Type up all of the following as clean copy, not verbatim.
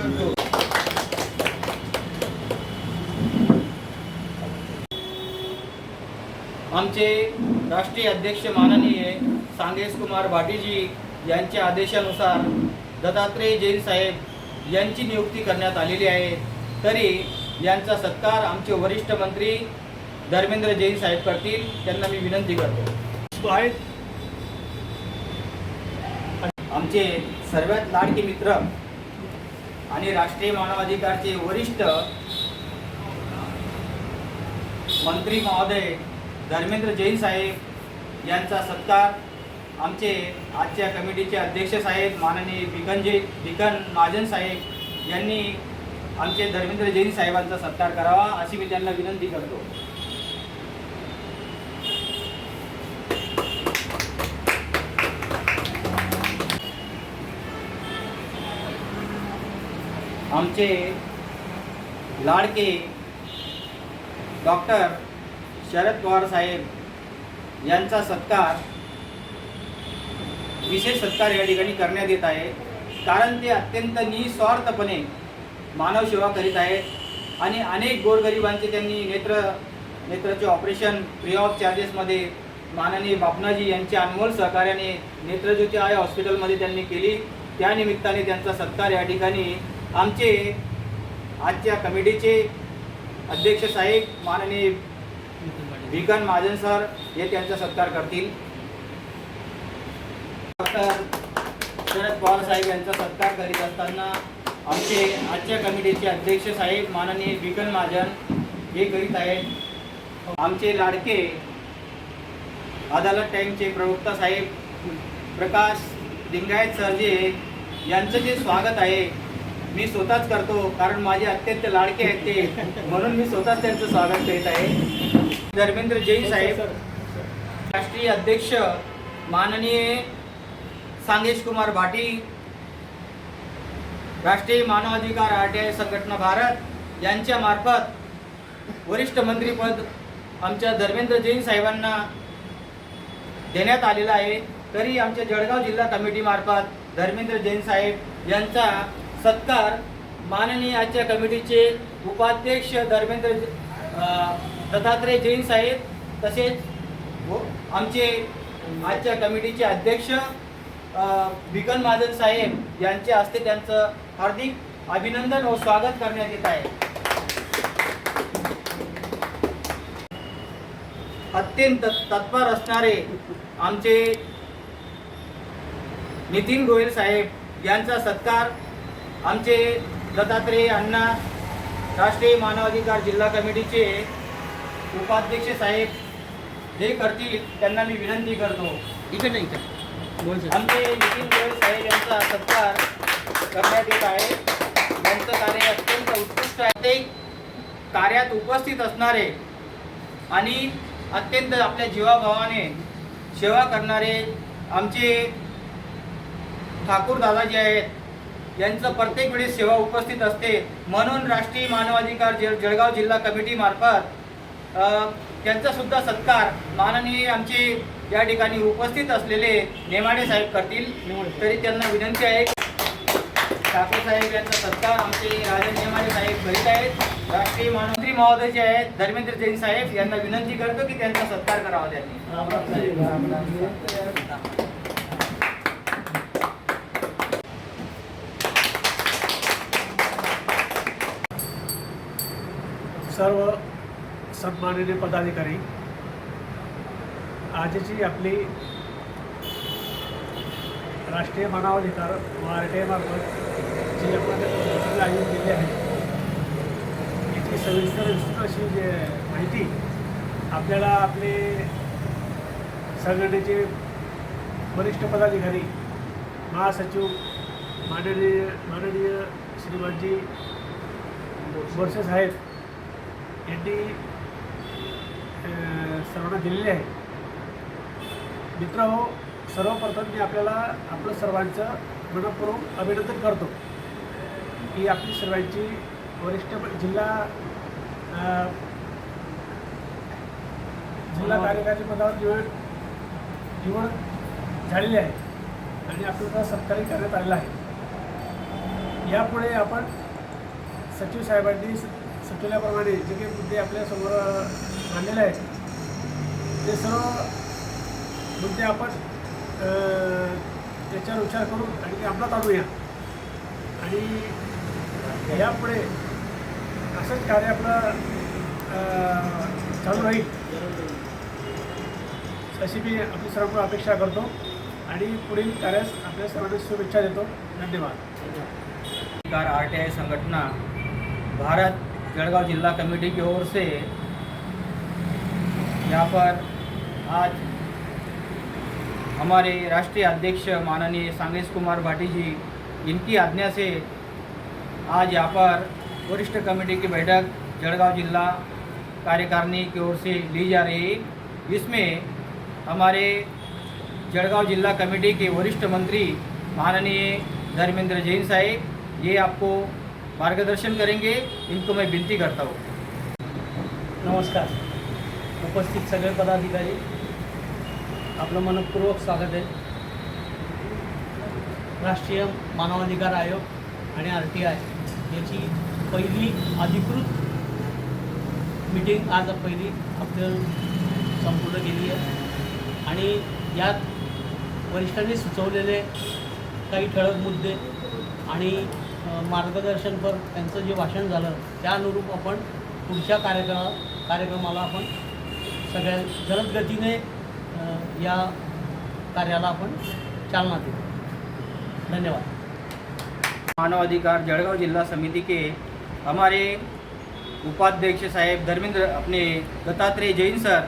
करतो। आमचे राष्ट्रीय अध्यक्ष माननीय सांगेश कुमार भाटीजी यांच्या आदेशानुसार दत्तात्रय जैन साहेब यांची नियुक्ती करण्यात आलेली आहे। तरी यांचा सत्कार आमचे वरिष्ठ मंत्री धर्मेंद्र जैन साहेब करतील, त्यांना मी विनंती करतो। आमचे सर्वात लाडके मित्र आणि राष्ट्रीय मानवाधिकारचे वरिष्ठ मंत्री महोदय धर्मेंद्र जैन साहेब यांचा सत्कार आमचे आजच्या कमिटीचे अध्यक्ष साहेब माननीय भिकन महाजन साहेब यांनी आमचे धर्मेंद्र जैन साहेबांचा सत्कार करावा अशी मी त्यांना विनंती करतो। आमचे लाडके डॉक्टर शरद पवार साहेब यांचा सत्कार विशेष सत्कार या ठिकाणी करण्यात येत आहे, कारण ते अत्यंत निस्वार्थपणे मानव सेवा करीत आहेत आणि अनेक गोरगरिबांचे त्यांनी नेत्राचे ऑपरेशन फ्री ऑफ चार्जेसमध्ये माननीय बापनाजी यांच्या अनमोल सहकार्याने नेत्रज्योती आय हॉस्पिटलमध्ये त्यांनी केली। त्या निमित्ताने त्यांचा सत्कार या ठिकाणी आमचे आजच्या कमिटीचे अध्यक्ष साहेब माननीय भिकन महाजन सर हे त्यांचा सत्कार करतील। डॉक्टर शरद पवार साहेब यांचा सत्कार करीत असताना आमचे आजच्या कमिटीचे अध्यक्ष साहेब माननीय भिकन महाजन हे करीत आहेत। आमचे लाडके अदालत टाइमचे प्रवक्ता साहेब प्रकाश लिंगायत सरजी यांचं जे स्वागत आहे मी स्वतःच करतो, कारण माझे अत्यंत लाडके आहेत ते, म्हणून मी स्वतःच त्यांचं स्वागत करीत आहे। धर्मेंद्र जैन साहेब राष्ट्रीय अध्यक्ष माननीय सांगेश कुमार भाटी राष्ट्रीय मानवाधिकार RTI संघटना भारत यांच्या मार्फत वरिष्ठ मंत्रीपद आमच्या धर्मेंद्र जैन साहेबांना देण्यात आलेलं आहे। तरी आमच्या जळगाव जिल्हा कमिटी मार्फत धर्मेंद्र जैन साहेब यांचा सत्कार माननीय आजच्या कमिटीचे उपाध्यक्ष दत्तात्रय जैन साहेब तसेच आमचे आजच्या कमिटीचे अध्यक्ष भिकन महाजन साहेब यांच्या हस्ते त्यांचं हार्दिक अभिनंदन व स्वागत करण्यात येत आहे। अत्यंत तत्पर असणारे आमचे नितीन गोयल साहेब यांचा सत्कार आमचे दत्तात्रय अण्णा राष्ट्रीय मानवाधिकार जिल्हा कमिटीचे उपाध्यक्ष साहेब हे करतील, त्यांना मी विनंती करतो। आमचे नितीन गोयल साहेब यांचा सत्कार करण्यात येत आहे। त्यांचं कार्य अत्यंत उत्कृष्ट आहे। ते कार्यात उपस्थित असणारे आणि अत्यंत आपल्या जीवाभावाने सेवा करणारे आमचे ठाकूर दादाजी आहेत, यांचं प्रत्येक वेळेस सेवा उपस्थित असते, म्हणून राष्ट्रीय मानवाधिकार जळगाव जिल्हा कमिटी मार्फत त्यांचा सुद्धा सत्कार माननीय आमचे या ठिकाणी उपस्थित असलेले नेमाडे साहेब करतील। तरी त्यांना विनंती आहे, ठाकूर साहेब यांचा सत्कार आमचे राजन नेमाडे साहेब करीत आहेत। राष्ट्रीय मानवमंत्री महोदय जे आहेत धर्मेंद्र जैन साहेब यांना विनंती करतो की त्यांचा सत्कार करावा त्यांनी। सर्व सन्माननीय पदाधिकारी, आजची आपली राष्ट्रीय मानवाधिकार RTI मार्फत जी आपण आयोजित केली आहे याची सविस्तर विस्तृत अशी माहिती आपल्याला आपले संघटनेचे वरिष्ठ पदाधिकारी महासचिव माननीय श्रीमानजी बोरसे साहेब यांनी सर्वांना दिलेले आहे। मित्रहो, सर्वप्रथम मी आपल्याला आपलं सर्वांचं मनपूर्वक अभिनंदन करतो की आपली सर्वांची वरिष्ठ जिल्हा कार्यकारी पदावर निवड झालेली आहे आणि आपल्याला सत्कारही करण्यात आलेला आहे। यापुढे आपण सचिव साहेबांनी सुचवल्याप्रमाणे जे काही मुद्दे आपल्यासमोर मांडलेले आहेत ते सर्व मुद्दे आपण त्याच्यावर विचार करून आणि ते अंमलात आणूया आणि यापुढे असंच कार्य आपलं चालू राहील अशी मी आपली सर्वांकडून अपेक्षा करतो आणि पुढील कार्यास आपल्या सर्वांना शुभेच्छा देतो. धन्यवाद. RTI संगठना भारत जळगाव जिला कमेटी की ओर से यहाँ पर आज हमारे राष्ट्रीय अध्यक्ष माननीय सांगेश कुमार भाटी जी, इनकी आज्ञा से आज यहाँ पर वरिष्ठ कमेटी की बैठक जळगाव जिला कार्यकारिणी की ओर से ली जा रही है. इसमें हमारे जळगाव जिला कमेटी के वरिष्ठ मंत्री माननीय धर्मेंद्र जैन साहेब ये आपको मार्गदर्शन करेंगे. इनको मैं विनती करता हूँ. नमस्कार. उपस्थित सगळे पदाधिकारी, आपलं मनपूर्वक स्वागत आहे. राष्ट्रीय मानवाधिकार आयोग आणि RTI याची पहिली अधिकृत मीटिंग आज पहिली आपलं संपूर्ण केली आहे आणि यात वरिष्ठांनी सुचवलेले काही ठळक मुद्दे आणि मार्गदर्शनपर त्यांचं जे भाषण झालं त्या अनुरूप आपण पुढच्या कार्यक्रमाला आपण सगळ्या जलद गतीने या कार्याला आपण चालना देऊ. धन्यवाद. मानवाधिकार जळगाव जिला समिति के हमारे उपाध्यक्ष साहेब धर्मेंद्र अपने दत्तात्रेय जैन सर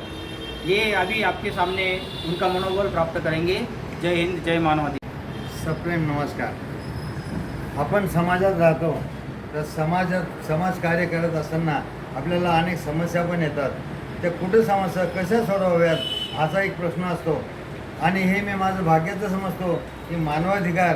ये अभी आपके सामने उनका मनोबल प्राप्त करेंगे. जय हिंद, जय मानवाधिकार. सप्रेम नमस्कार. आपण समाजात राहतो तर समाज कार्य करत असताना आपल्याला अनेक समस्या पण येतात. त्या कुठं समस्या कशा सोडवाव्यात असा एक प्रश्न असतो आणि हे मी माझं भाग्याचं समजतो की मानवाधिकार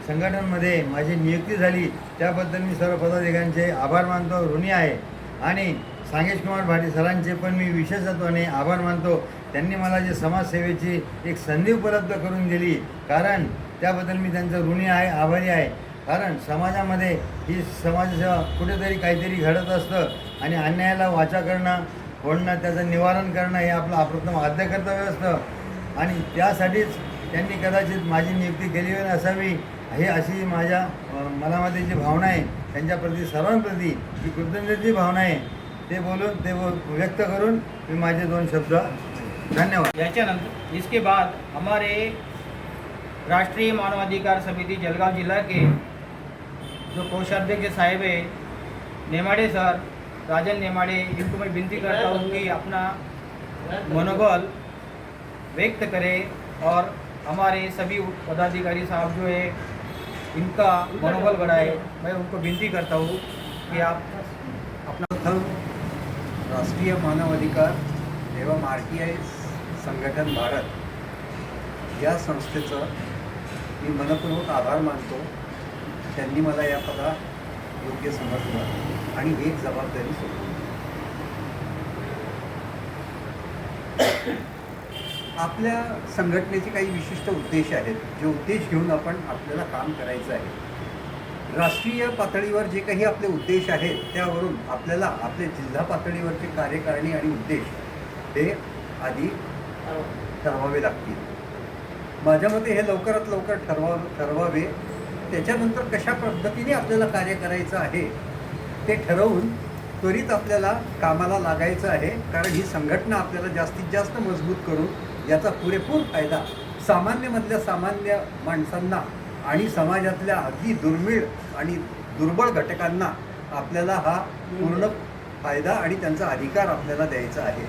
संघटनांमध्ये माझी नियुक्ती झाली त्याबद्दल मी सर्व पदाधिकाऱ्यांचे आभार मानतो, ऋणी आहे. आणि सांगेश कुमार भाटी सरांचे पण मी विशेषत्वाने आभार मानतो. त्यांनी मला जे समाजसेवेची एक संधी उपलब्ध करून दिली, कारण त्याबद्दल मी त्यांचं ऋणी आहे, आभारी आहे. कारण समाजामध्ये ही समाजसेवा कुठेतरी काहीतरी घडत असतं आणि अन्यायाला वाचा करणं, बोलणं, त्याचं निवारण करणं हे आपलं अप्रथम आद्य कर्तव्य असतं आणि त्यासाठीच त्यांनी कदाचित माझी नियुक्ती केली असावी हे अशी माझ्या मनामध्ये जी भावना आहे त्यांच्याप्रती सर्वांप्रती जी कृतज्ञतेची भावना आहे ते बोलून ते व्यक्त करून मी माझे 2 शब्द धन्यवाद. याच्यानंतर इसके बाद हमारे राष्ट्रीय मानवाधिकार समिति जलगांव जिला के जो कोषाध्यक्ष साहेब है नेमाड़े सर, राजन नेमाड़े, इनको मैं विनती करता हूँ कि अपना मनोबल व्यक्त करें और हमारे सभी पदाधिकारी साहब जो है इनका मनोबल बढ़ाए. मैं उनको विनती करता हूँ कि आप अपना प्रथम राष्ट्रीय मानवाधिकार एवं RTI संघटन भारत या संस्थेचं मी मनपूर्वक आभार मानतो. त्यांनी मला या पदा योग्य समजलं आणि एक जबाबदारी सोपवली. आपल्या संघटनेचे काही विशिष्ट उद्देश आहेत, जे उद्देश घेऊन आपण आपल्याला काम करायचं आहे. राष्ट्रीय पातळीवर जे काही आपले उद्देश आहेत त्यावरून आपल्याला आपल्या जिल्हा पातळीवरचे कार्यकारिणी आणि उद्देश हे आधी ठरवावे लागतील. माझ्या मते हे लवकरात लवकर ठरवावे. त्याच्यानंतर कशा पद्धतीने आपल्याला कार्य करायचं आहे ते ठरवून त्वरित आपल्याला कामाला लागायचं आहे. कारण ही संघटना आपल्याला जास्तीत जास्त मजबूत करून याचा पुरेपूर फायदा सामान्यमधल्या सामान्य माणसांना आणि समाजातल्या अगदी दुर्मिळ आणि दुर्बळ घटकांना आपल्याला हा पूर्ण फायदा आणि त्यांचा अधिकार आपल्याला द्यायचा आहे.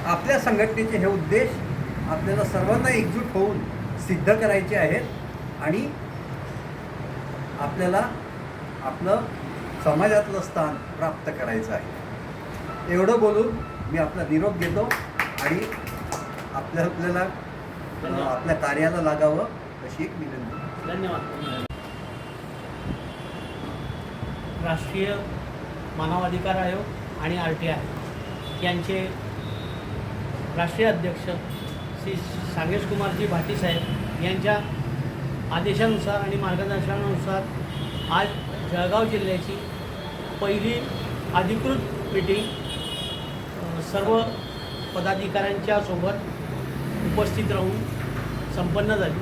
आपल्या संघटनेचे हे उद्देश आपल्याला सर्वांना एकजूट होऊन सिद्ध करायचे आहेत आणि आपल्याला आपलं समाजातलं स्थान प्राप्त करायचं आहे. एवढं बोलून मी आपला निरोप घेतो आणि आपल्याला आपल्या कार्याला लागावं अशी एक विनंती. धन्यवाद. राष्ट्रीय मानवाधिकार आयोग आणि RTI यांचे राष्ट्रीय अध्यक्ष श्री सांगेश कुमारजी भाटी साहेब यांच्या आदेशानुसार आणि मार्गदर्शनानुसार आज जळगाव जिल्ह्याची पहिली अधिकृत मीटिंग सर्व पदाधिकाऱ्यांच्या सोबत उपस्थित राहून संपन्न झाली.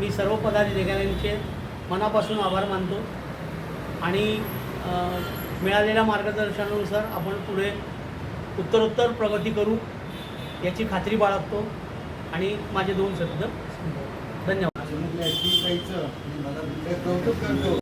मी सर्व पदाधिकाऱ्यांचे मनापासून आभार मानतो आणि मिळालेल्या मार्गदर्शनानुसार आपण पुढे उत्तरोत्तर प्रगती करू याची खात्री बाळगतो आणि माझे 2 शब्द संपवतो. धन्यवाद. कौतुक करतो.